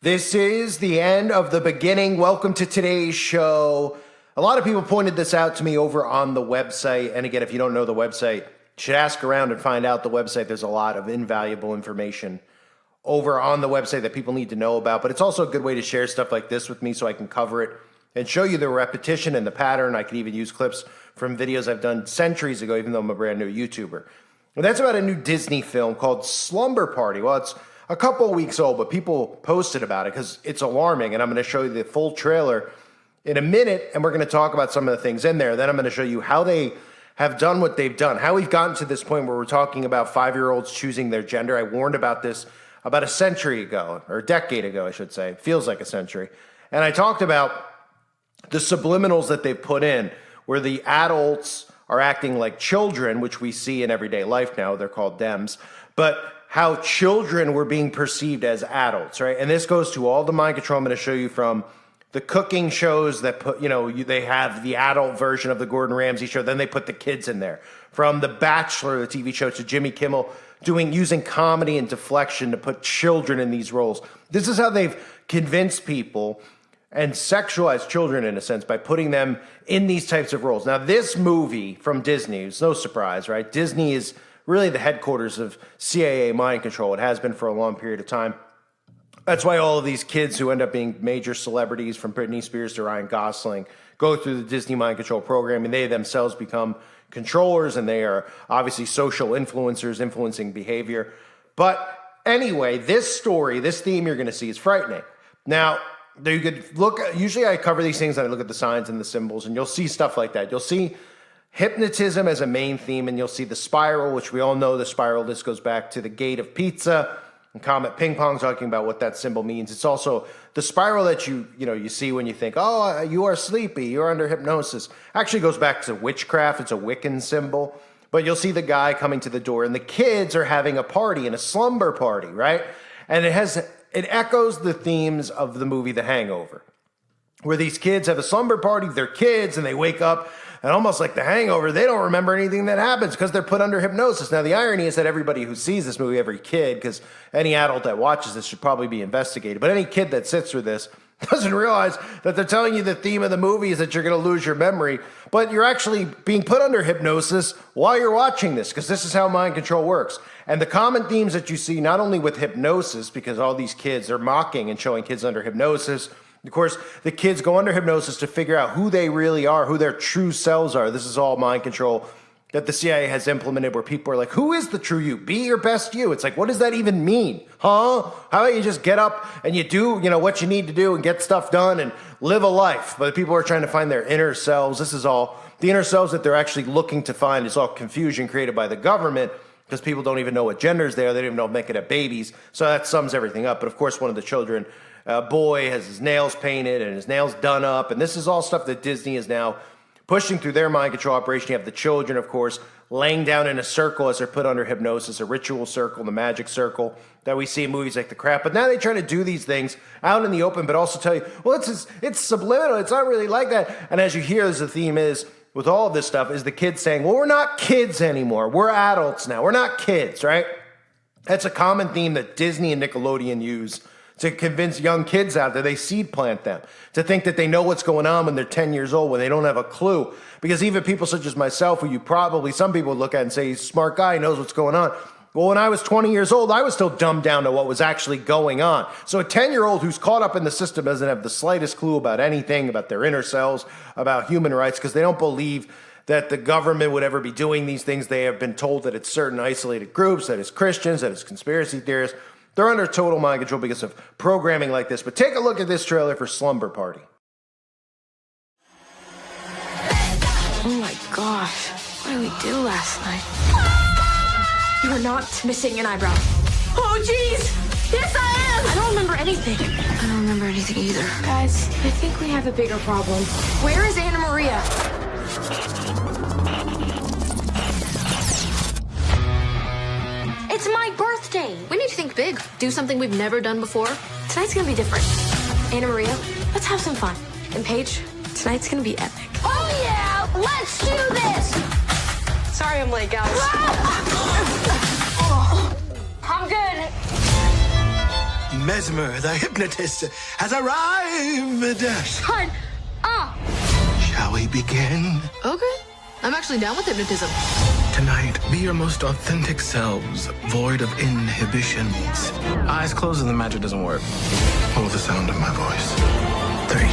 This is the end of the beginning. Welcome to today's show. A lot of people pointed this out to me over on the website. And again, if you don't know the website, you should ask around and find out the website. There's a lot of invaluable information over on the website that people need to know about. But it's also a good way to share stuff like this with me so I can cover it and show you the repetition and the pattern. I can even use clips from videos I've done centuries ago, even though I'm a brand new YouTuber. And that's about a new Disney film called Slumber Party. Well, it's a couple weeks old, but people posted about it because it's alarming. And I'm going to show you the full trailer in a minute, and we're going to talk about some of the things in there. Then I'm going to show you how they have done what they've done, how we've gotten to this point where we're talking about 5-year-olds choosing their gender. I warned about this about a century ago, or a decade ago, I should say. It feels like a century. And I talked about the subliminals that they've put in, where the adults are acting like children, which we see in everyday life now. They're called Dems. But how children were being perceived as adults, right? And this goes to all the mind control I'm going to show you, from the cooking shows that put, they have the adult version of the Gordon Ramsay show, then they put the kids in there. From The Bachelor, the TV show, to Jimmy Kimmel using comedy and deflection to put children in these roles. This is how they've convinced people and sexualized children, in a sense, by putting them in these types of roles. Now, this movie from Disney, it's no surprise, right? Disney is really the headquarters of CIA mind control. It has been for a long period of time. That's why all of these kids who end up being major celebrities, from Britney Spears to Ryan Gosling, go through the Disney mind control program, and they themselves become controllers, and they are obviously social influencers influencing behavior. But anyway, this story, this theme you're going to see is frightening. Now, you could look, usually I cover these things and I look at the signs and the symbols, and you'll see stuff like that. You'll see hypnotism as a main theme, and you'll see the spiral, which we all know the spiral. This goes back to the gate of pizza and Comet Ping Pong, talking about what that symbol means. It's also the spiral that you see when you think, oh, you are sleepy, you're under hypnosis. Actually goes back to witchcraft. It's a Wiccan symbol. But you'll see the guy coming to the door, and the kids are having a party, in a slumber party, right? And it echoes the themes of the movie The Hangover, where these kids have a slumber party. They're kids, and they wake up, and almost like The Hangover, they don't remember anything that happens because they're put under hypnosis. Now, the irony is that everybody who sees this movie, every kid, because any adult that watches this should probably be investigated, but any kid that sits through this doesn't realize that they're telling you the theme of the movie is that you're going to lose your memory, but you're actually being put under hypnosis while you're watching this, because this is how mind control works. And the common themes that you see, not only with hypnosis, because all these kids are mocking and showing kids under hypnosis. Of course, the kids go under hypnosis to figure out who they really are, who their true selves are. This is all mind control that the CIA has implemented, where people are like, who is the true you? Be your best you. It's like, what does that even mean? Huh? How about you just get up and you do, what you need to do and get stuff done and live a life? But people are trying to find their inner selves. This is all the inner selves that they're actually looking to find. It's all confusion created by the government, because people don't even know what genders they are. They don't even know make it at babies. So that sums everything up. But of course, one of the children, boy, has his nails painted and his nails done up. And this is all stuff that Disney is now pushing through their mind control operation. You have the children, of course, laying down in a circle as they're put under hypnosis, a ritual circle, the magic circle that we see in movies like The Craft. But now they try to do these things out in the open, but also tell you, well, it's subliminal. It's not really like that. And as you hear, as the theme is, with all of this stuff, is the kids saying, well, we're not kids anymore. We're adults now. We're not kids, right? That's a common theme that Disney and Nickelodeon use to convince young kids out there. They seed plant them to think that they know what's going on when they're 10 years old, when they don't have a clue. Because even people such as myself, who some people would look at and say, he's a smart guy, he knows what's going on. Well, when I was 20 years old, I was still dumbed down to what was actually going on. So a 10-year-old who's caught up in the system doesn't have the slightest clue about anything, about their inner selves, about human rights, because they don't believe that the government would ever be doing these things. They have been told that it's certain isolated groups, that it's Christians, that it's conspiracy theorists. They're under total mind control because of programming like this. But take a look at this trailer for Slumber Party. Oh my gosh, what did we do last night? You are not missing an eyebrow. Oh jeez! Yes I am! I don't remember anything. I don't remember anything either. Guys, I think we have a bigger problem. Where is Anna Maria? It's my birthday! We need to think big. Do something we've never done before. Tonight's gonna be different. Anna Maria, let's have some fun. And Paige, tonight's gonna be epic. Oh yeah! Let's do this! Sorry I'm late, guys. I'm good. Mesmer, the hypnotist, has arrived. Shut up! Shall we begin? Okay. I'm actually down with hypnotism. Tonight, be your most authentic selves, void of inhibitions. Eyes closed and the magic doesn't work. Hold the sound of my voice. 3, 2,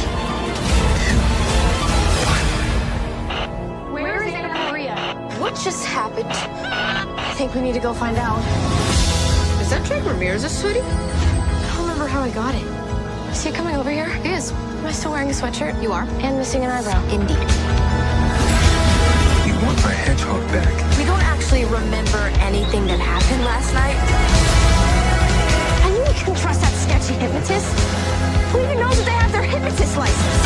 1. Where is Anna Maria? What just happened? I think we need to go find out. Is that Jake Ramirez's hoodie? I don't remember how I got it. Is he coming over here? He is. Am I still wearing a sweatshirt? You are? And missing an eyebrow. Indeed. You want my hedgehog back? We don't actually remember anything that happened last night. I knew we couldn't trust that sketchy hypnotist. Who even knows that they have their hypnotist license?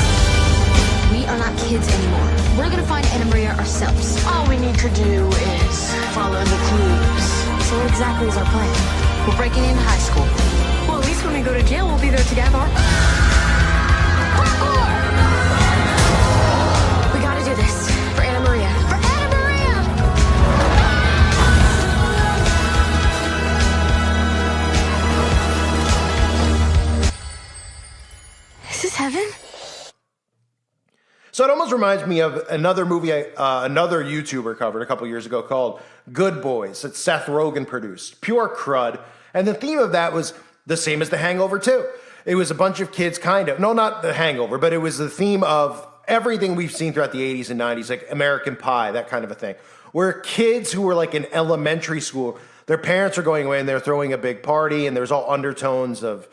We are not kids anymore. We're gonna find Anna Maria ourselves. All we need to do is follow the clues. So what exactly is our plan? We're breaking in high school. Well, at least when we go to jail, we'll be there together. Parkour! We gotta do this. For Anna Maria. For Anna Maria! Is this heaven? So it almost reminds me of another movie another YouTuber covered a couple years ago called Good Boys that Seth Rogen produced. Pure crud. And the theme of that was the same as The Hangover 2. It was a bunch of kids no, not The Hangover, but it was the theme of everything we've seen throughout the 80s and 90s, like American Pie, that kind of a thing, where kids who were like in elementary school, their parents are going away and they're throwing a big party, and there's all undertones of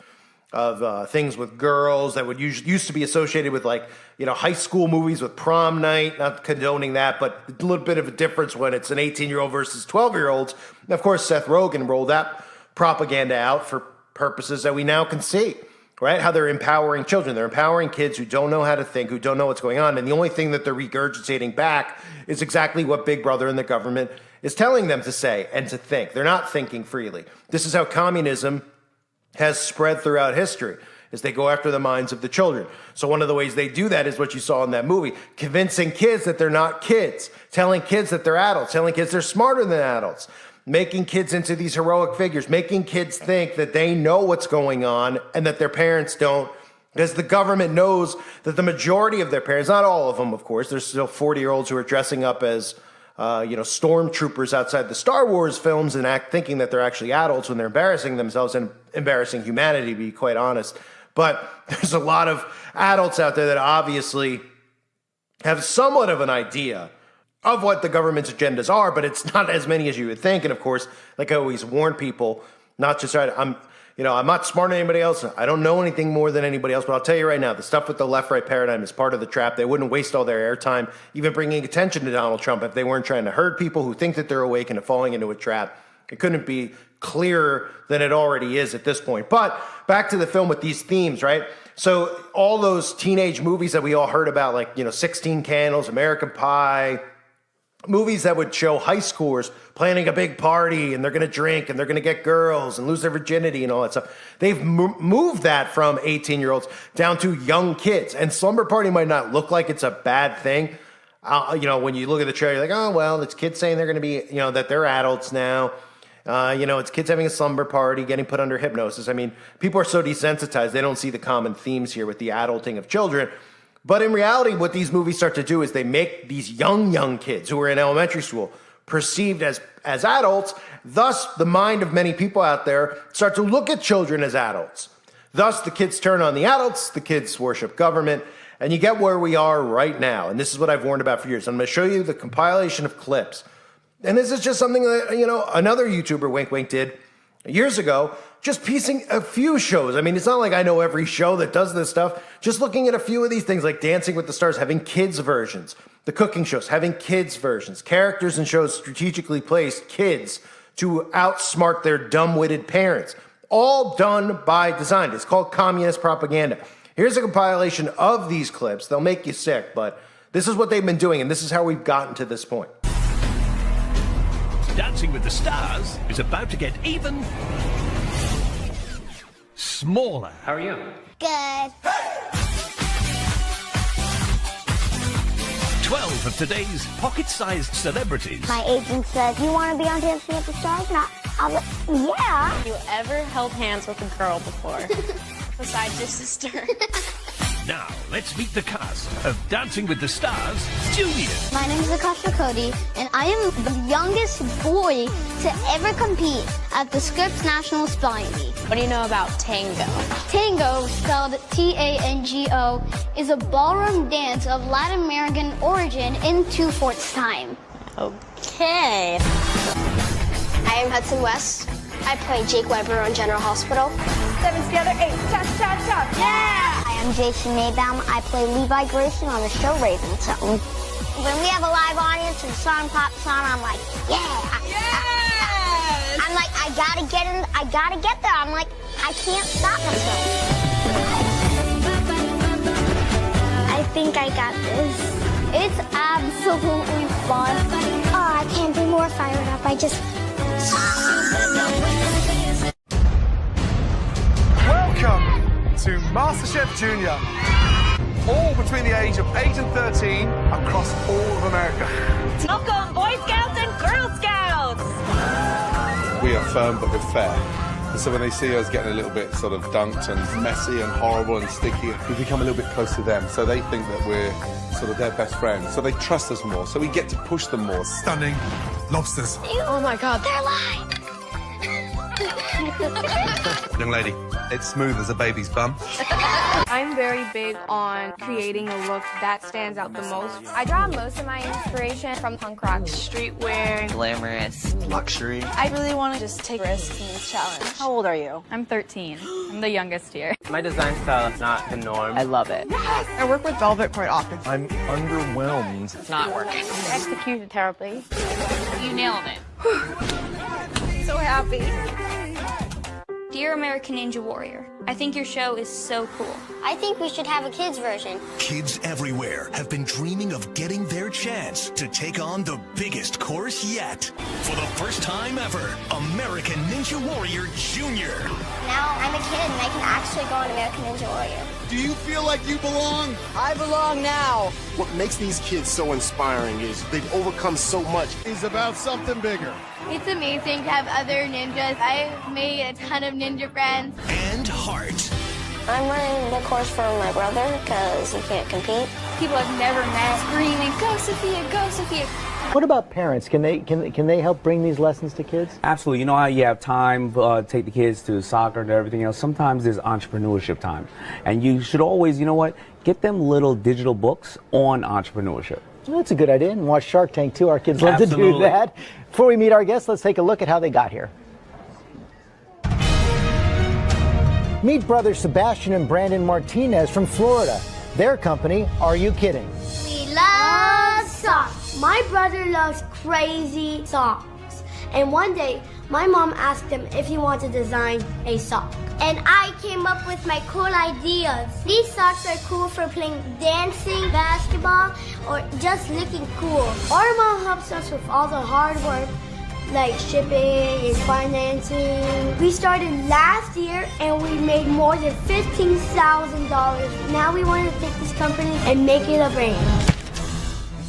things with girls that would used to be associated with, like, you know, high school movies with prom night. Not condoning that, but a little bit of a difference when it's an 18-year-old versus 12-year-olds. And of course, Seth Rogen rolled that propaganda out for purposes that we now can see, right? How they're empowering children. They're empowering kids who don't know how to think, who don't know what's going on. And the only thing that they're regurgitating back is exactly what Big Brother and the government is telling them to say and to think. They're not thinking freely. This is how communism has spread throughout history, is they go after the minds of the children. So one of the ways they do that is what you saw in that movie, convincing kids that they're not kids, telling kids that they're adults, telling kids they're smarter than adults, making kids into these heroic figures, making kids think that they know what's going on and that their parents don't, because the government knows that the majority of their parents, not all of them, of course, there's still 40-year-olds who are dressing up as stormtroopers outside the Star Wars films and thinking that they're actually adults when they're embarrassing themselves and embarrassing humanity, to be quite honest. But there's a lot of adults out there that obviously have somewhat of an idea of what the government's agendas are, but it's not as many as you would think. And of course, like I always warn people, not just I'm not smarter than anybody else. I don't know anything more than anybody else, but I'll tell you right now, the stuff with the left-right paradigm is part of the trap. They wouldn't waste all their airtime even bringing attention to Donald Trump if they weren't trying to hurt people who think that they're awake and falling into a trap. It couldn't be clearer than it already is at this point. But back to the film with these themes, right? So all those teenage movies that we all heard about, like, 16 Candles, American Pie, movies that would show high schoolers planning a big party and they're going to drink and they're going to get girls and lose their virginity and all that stuff. They've moved that from 18-year-olds down to young kids. And Slumber Party might not look like it's a bad thing. When you look at the trailer, you're like, oh, well, it's kids saying they're going to be, that they're adults now. It's kids having a slumber party, getting put under hypnosis. I mean, people are so desensitized, they don't see the common themes here with the adulting of children. But in reality, what these movies start to do is they make these young kids who are in elementary school perceived as adults. Thus, the mind of many people out there start to look at children as adults. Thus, the kids turn on the adults, the kids worship government, and you get where we are right now. And this is what I've warned about for years. I'm going to show you the compilation of clips. And this is just something that, another YouTuber, Wink Wink, did years ago, just piecing a few shows. I mean, it's not like I know every show that does this stuff. Just looking at a few of these things, like Dancing with the Stars, having kids versions. The cooking shows, having kids versions. Characters in shows strategically placed kids to outsmart their dumb-witted parents. All done by design. It's called communist propaganda. Here's a compilation of these clips. They'll make you sick, but this is what they've been doing, and this is how we've gotten to this point. Dancing with the Stars is about to get even smaller. How are you? Good. 12 of today's pocket-sized celebrities My agent said, you want to be on Dancing with the Stars? Not Yeah. You ever held hands with a girl before? Besides your sister. Now, let's meet the cast of Dancing with the Stars Junior. My name is Akasha Cody, and I am the youngest boy to ever compete at the Scripps National Spelling Bee. What do you know about tango? Tango, spelled T-A-N-G-O, is a ballroom dance of Latin American origin in 2/4 time. Okay. I am Hudson West. I play Jake Weber on General Hospital. 7 together, 8. Cha-cha-cha. Yeah! I am Jason Maybaum. I play Levi Grayson on the show Raven Zone. When we have a live audience and the song pops on, I'm like, yeah! Yes! I'm like, I gotta get there. I'm like, I can't stop myself. I think I got this. It's absolutely fun. Oh, I can't be more fired up. Welcome to MasterChef Junior. All between the age of 8 and 13 across all of America. Welcome, Boy Scouts and Girl Scouts! We are firm but we're fair. And so when they see us getting a little bit sort of dunked and messy and horrible and sticky, we become a little bit close to them. So they think that we're sort of their best friends. So they trust us more. So we get to push them more. Stunning lobsters. Oh my God. They're alive. Young lady, it's smooth as a baby's bum. I'm very big on creating a look that stands out the most. I draw most of my inspiration from punk rock, streetwear, glamorous, luxury. I really want to just take risks in this challenge. How old are you? I'm 13. I'm the youngest here. My design style is not the norm. I love it. I work with velvet quite often. I'm underwhelmed. It's not working. Executed terribly. You nailed it. So happy. Dear American Ninja Warrior, I think your show is so cool. I think we should have a kids version. Kids everywhere have been dreaming of getting their chance to take on the biggest course yet. For the first time ever, American Ninja Warrior Junior. Now I'm a kid and I can actually go on American Ninja Warrior. Do you feel like you belong? I belong now. What makes these kids so inspiring is they've overcome so much. Is about something bigger. It's amazing to have other ninjas. I've made a ton of ninja friends. And heart. I'm running the course for my brother because he can't compete. People I've never met screaming, "Go Sophia, go Sophia." What about parents? Can they help bring these lessons to kids? Absolutely. You know how you have time to take the kids to soccer and everything else? Sometimes there's entrepreneurship time. And you should always, you know what, get them little digital books on entrepreneurship. Well, that's a good idea. And watch Shark Tank too. Our kids love to do that. Before we meet our guests, let's take a look at how they got here. Meet brothers Sebastian and Brandon Martinez from Florida. Their company, Are You Kidding? We love socks. My brother loves crazy socks. And one day, my mom asked him if he wanted to design a sock. And I came up with my cool ideas. These socks are cool for playing dancing, basketball, or just looking cool. Our mom helps us with all the hard work, like shipping and financing. We started last year and we made more than $15,000. Now we want to take this company and make it a brand.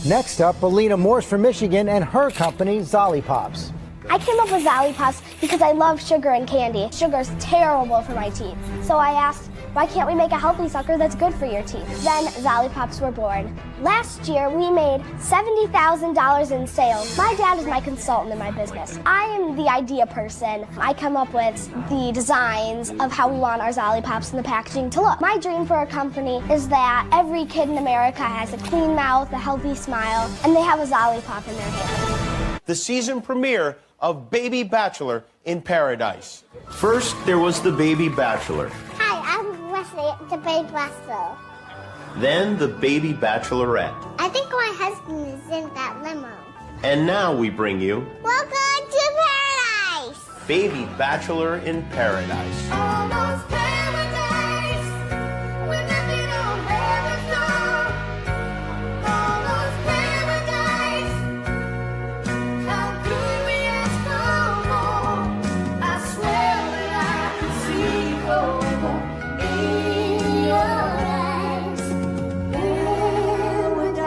Next up, Alina Morse from Michigan and her company, Zollipops. I came up with Zollipops because I love sugar and candy. Sugar is terrible for my teeth. So I asked, why can't we make a healthy sucker that's good for your teeth? Then Zollipops were born. Last year, we made $70,000 in sales. My dad is my consultant in my business. I am the idea person. I come up with the designs of how we want our Zollipops and the packaging to look. My dream for our company is that every kid in America has a clean mouth, a healthy smile, and they have a Zollipop in their hand. The season premiere of Baby Bachelor in Paradise. First, there was the Baby Bachelor. Hi, I'm Wesley, the Baby Bachelor. Then the Baby Bachelorette. I think my husband is in that limo. And now we bring you Welcome to Paradise! Baby Bachelor in Paradise. Almost paradise. We're living on paradise. Almost paradise. How could we ask for more? I swear that I can see gold in your eyes. Paradise.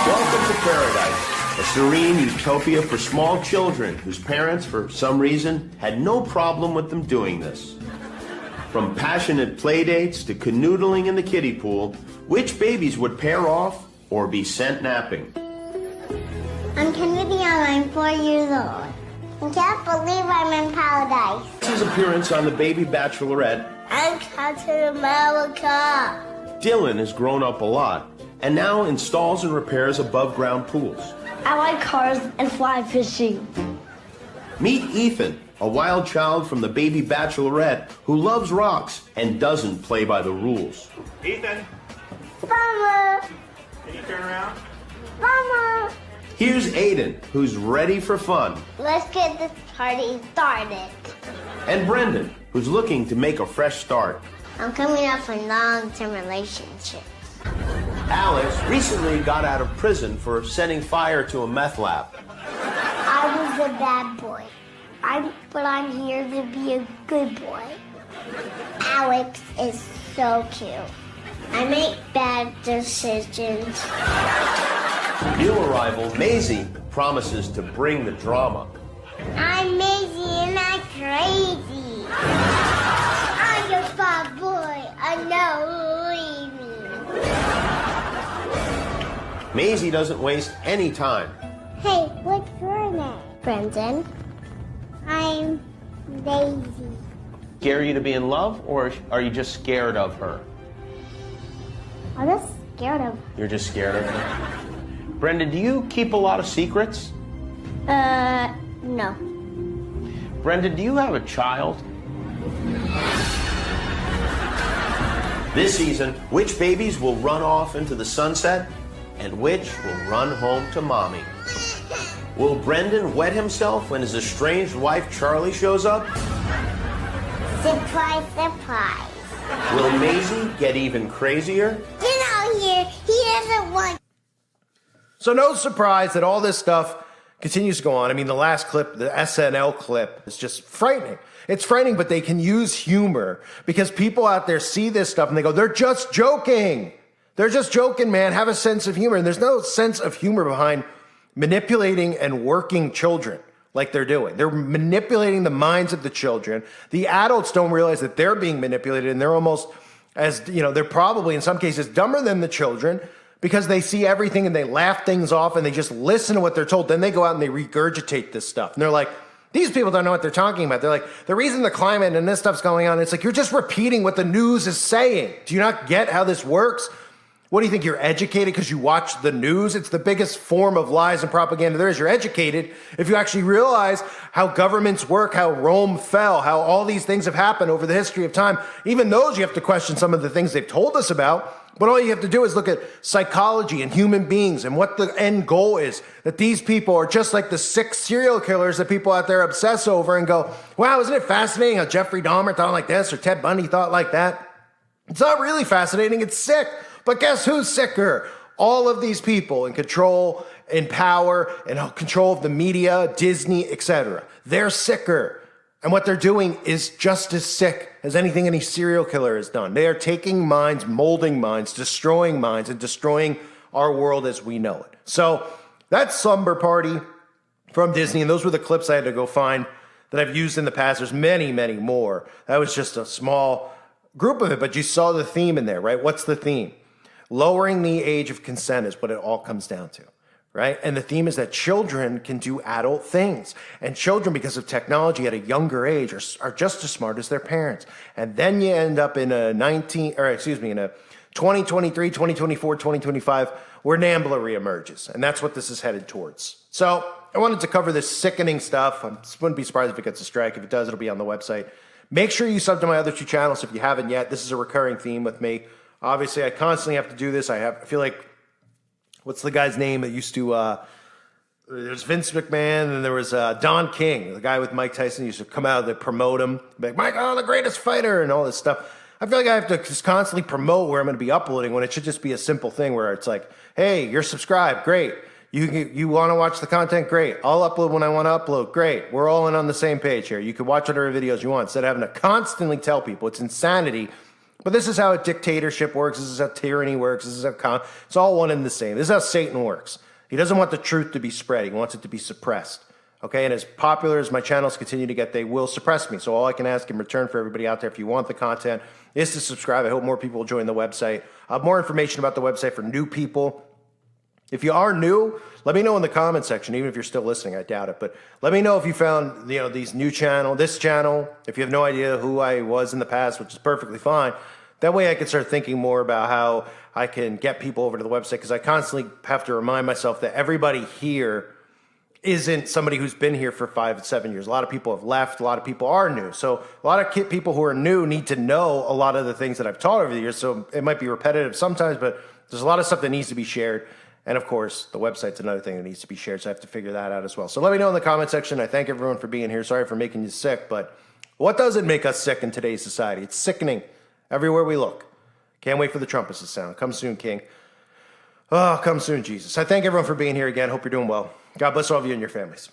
Welcome to Paradise, a serene utopia for small children whose parents, for some reason, had no problem with them doing this. From passionate playdates to canoodling in the kiddie pool, which babies would pair off or be sent napping? I'm Kennedy and I'm 4 years old. I can't believe I'm in paradise. His appearance on The Baby Bachelorette, I'm Captain America. Dylan has grown up a lot and now installs and repairs above-ground pools. I like cars and fly fishing. Meet Ethan, a wild child from The Baby Bachelorette who loves rocks and doesn't play by the rules. Ethan, Mama. can you turn around? Mama. Here's Aiden, who's ready for fun. Let's get this party started. And Brendan, who's looking to make a fresh start. I'm coming up for long-term relationships. Alex recently got out of prison for setting fire to a meth lab. I was a bad boy. But I'm here to be a good boy. Alex is so cute. I make bad decisions. New arrival, Maisie, promises to bring the drama. I'm Maisie and I'm crazy. I'm your bad boy. I know, leave me. Maisie doesn't waste any time. Hey, what's your name? Brendan. I'm Daisy. Scare you to be in love, or are you just scared of her? I'm just scared of. You're just scared of her? Brendan, do you keep a lot of secrets? No. Brendan, do you have a child? This season, which babies will run off into the sunset and which will run home to mommy? Will Brendan wet himself when his estranged wife Charlie shows up? Surprise, surprise. Will Maisie get even crazier? Get out here. He doesn't want. So no surprise that all this stuff continues to go on. I mean, the last clip, the SNL clip, is just frightening. It's frightening, but they can use humor because people out there see this stuff and they go, they're just joking. They're just joking, man. Have a sense of humor. And there's no sense of humor behind manipulating and working children like they're doing. They're manipulating the minds of the children. The adults don't realize that they're being manipulated, and they're almost as, they're probably in some cases dumber than the children because they see everything and they laugh things off and they just listen to what they're told. Then they go out and they regurgitate this stuff. And they're like, these people don't know what they're talking about. They're like, the reason the climate and this stuff's going on, it's like, you're just repeating what the news is saying. Do you not get how this works? What do you think? You're educated because you watch the news? It's the biggest form of lies and propaganda there is. You're educated if you actually realize how governments work, how Rome fell, how all these things have happened over the history of time. Even those, you have to question some of the things they've told us about. But all you have to do is look at psychology and human beings and what the end goal is. That these people are just like the sick serial killers that people out there obsess over and go, wow, isn't it fascinating how Jeffrey Dahmer thought like this or Ted Bundy thought like that? It's not really fascinating. It's sick. But guess who's sicker? All of these people in control, in power, in control of the media, Disney, etc. They're sicker. And what they're doing is just as sick as anything any serial killer has done. They are taking minds, molding minds, destroying minds, and destroying our world as we know it. So that's Slumber Party from Disney. And those were the clips I had to go find that I've used in the past. There's many, many more. That was just a small group of it, but you saw the theme in there, right? What's the theme? Lowering the age of consent is what it all comes down to, right? And the theme is that children can do adult things. And children, because of technology at a younger age, are just as smart as their parents. And then you end up in a 2023, 2024, 2025, where NAMBLA reemerges. And that's what this is headed towards. So I wanted to cover this sickening stuff. I wouldn't be surprised if it gets a strike. If it does, it'll be on the website. Make sure you sub to my other two channels if you haven't yet. This is a recurring theme with me. Obviously, I constantly have to do this. I feel like, what's the guy's name that used to, there's Vince McMahon, and there was Don King, the guy with Mike Tyson, used to come out and promote him, be like, Mike, the greatest fighter, and all this stuff. I feel like I have to just constantly promote where I'm going to be uploading when it should just be a simple thing where it's like, hey, you're subscribed, great. You want to watch the content? Great. I'll upload when I want to upload. Great. We're all in on the same page here. You can watch whatever videos you want instead of having to constantly tell people. It's insanity. But this is how a dictatorship works. This is how tyranny works. This is how it's all one and the same. This is how Satan works. He doesn't want the truth to be spread. He wants it to be suppressed. Okay, and as popular as my channels continue to get, they will suppress me. So all I can ask in return for everybody out there, if you want the content, is to subscribe. I hope more people will join the website. I have more information about the website for new people. If you are new, let me know in the comment section, even if you're still listening. I doubt it, but let me know if you found, this new channel, this channel. If you have no idea who I was in the past, which is perfectly fine. That way I can start thinking more about how I can get people over to the website, because I constantly have to remind myself that everybody here isn't somebody who's been here for 5 to 7 years. A lot of people have left. A lot of people are new. So a lot of people who are new need to know a lot of the things that I've taught over the years. So it might be repetitive sometimes, but there's a lot of stuff that needs to be shared. And of course, the website's another thing that needs to be shared. So I have to figure that out as well. So let me know in the comment section. I thank everyone for being here. Sorry for making you sick, but what doesn't make us sick in today's society? It's sickening everywhere we look. Can't wait for the trumpets to sound. Come soon, King. Oh, come soon, Jesus. I thank everyone for being here again. Hope you're doing well. God bless all of you and your families.